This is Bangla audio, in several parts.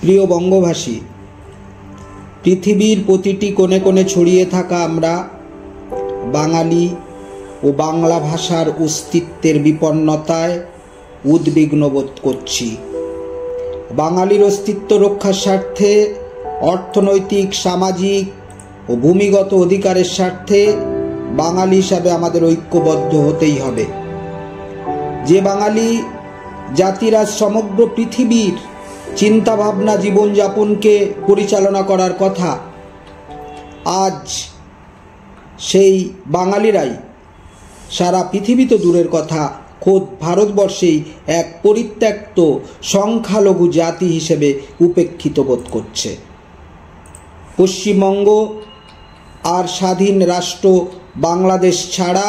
প্রিয় বঙ্গভাষী, পৃথিবীর প্রতিটি কোণে কোণে ছড়িয়ে থাকা আমরা বাঙালি ও বাংলা ভাষার অস্তিত্বের বিপন্নতায় উদ্বিগ্ন বোধ করছি। বাঙালির অস্তিত্ব রক্ষার স্বার্থে, অর্থনৈতিক, সামাজিক ও ভূমিগত অধিকারের স্বার্থে বাঙালি হিসাবে আমাদের ঐক্যবদ্ধ হতেই হবে। যে বাঙালি জাতিরাজ সমগ্র পৃথিবীর চিন্তাভাবনা, জীবনযাপনকে পরিচালনা করার কথা, আজ সেই বাঙালিরাই সারা পৃথিবী তো দূরের কথা, খোদ ভারতবর্ষেই এক পরিত্যক্ত সংখ্যালঘু জাতি হিসেবে উপেক্ষিত বোধ করছে। পশ্চিমবঙ্গ আর স্বাধীন রাষ্ট্র বাংলাদেশ ছাড়া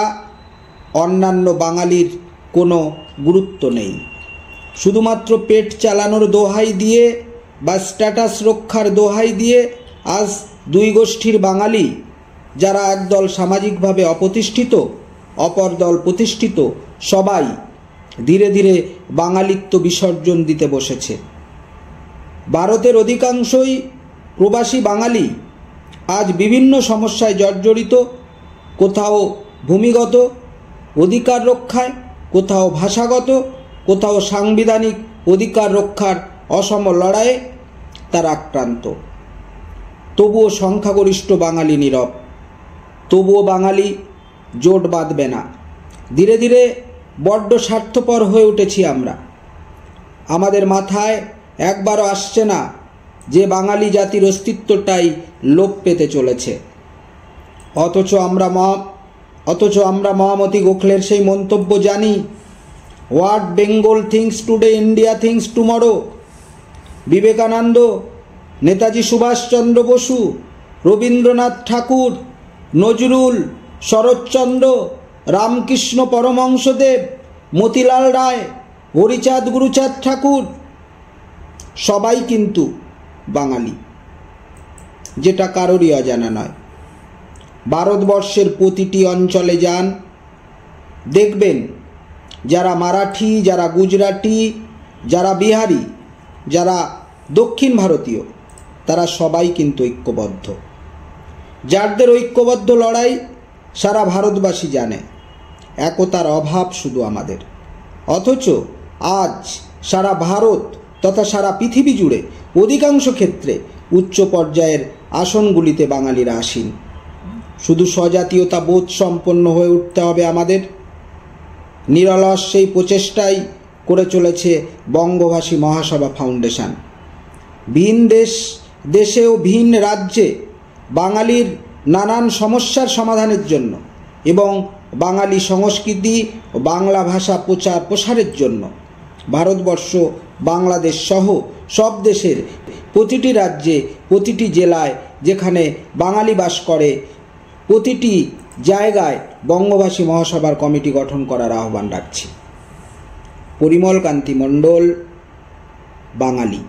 অন্যান্য বাঙালির কোনো গুরুত্ব নেই। শুধুমাত্র পেট চালানোর দোহাই দিয়ে বা স্ট্যাটাস রক্ষার দোহাই দিয়ে আজ দুই গোষ্ঠীর বাঙালি, যারা একদল সামাজিকভাবে অপ্রতিষ্ঠিত, অপর দল প্রতিষ্ঠিত, সবাই ধীরে ধীরে বাঙালিত্ব বিসর্জন দিতে বসেছে। ভারতের অধিকাংশই প্রবাসী বাঙালি আজ বিভিন্ন সমস্যায় জর্জরিত, কোথাও ভূমিগত অধিকার রক্ষায়, কোথাও ভাষাগত, কোথাও সাংবিধানিক অধিকার রক্ষার অসম লড়াইয়ে তারা আক্রান্ত। তবুও সংখ্যাগরিষ্ঠ বাঙালি নীরব, তবুও বাঙালি জোট বাঁধবে না। ধীরে ধীরে বড্ড স্বার্থপর হয়ে উঠেছি আমরা। আমাদের মাথায় একবারও আসছে না যে বাঙালি জাতির অস্তিত্বটাই লোপ পেতে চলেছে। অথচ আমরা মহামতি গোখলের সেই মন্তব্য জানি, what Bengal thinks today, India thinks tomorrow. Vivekananda, Netaji Subhash Chandra Basu, Rabindranath Thakur, Nazrul, Saratchandra, Ramakrishna Paramhansadev, Motilal Roy, Harichand Guruchand Thakur সবাই কিন্তু বাঙালি, যেটা কারোরই অজানা নয়। ভারতবর্ষের প্রতিটি অঞ্চলে যান, দেখবেন যারা মারাঠি, যারা গুজরাটি, যারা বিহারি, যারা দক্ষিণ ভারতীয়, তারা সবাই কিন্তু ঐক্যবদ্ধ। যাদের ঐক্যবদ্ধ লড়াই সারা ভারতবাসী জানে। একতার অভাব শুধু আমাদের। অথচ আজ সারা ভারত তথা সারা পৃথিবী জুড়ে অধিকাংশ ক্ষেত্রে উচ্চ পর্যায়ের আসনগুলিতে বাঙালিরা আসীন। শুধু স্বজাতীয়তা বোধ সম্পন্ন হয়ে উঠতে হবে আমাদের। নিরলস সেই প্রচেষ্টাই করে চলেছে বঙ্গভাষী মহাসভা ফাউন্ডেশন। ভিন দেশে ও ভিন রাজ্যে বাঙালির নানান সমস্যার সমাধানের জন্য এবং বাঙালি সংস্কৃতি ও বাংলা ভাষা প্রচার প্রসারের জন্য ভারতবর্ষ, বাংলাদেশ সহ সব দেশের প্রতিটি রাজ্যে, প্রতিটি জেলায় যেখানে বাঙালি বাস করে, প্রতিটি জায়গায় বঙ্গভাষী মহাসভার কমিটি গঠন করার আহ্বান রাখছি। পরিমল কান্তি মণ্ডল, বাঙালি।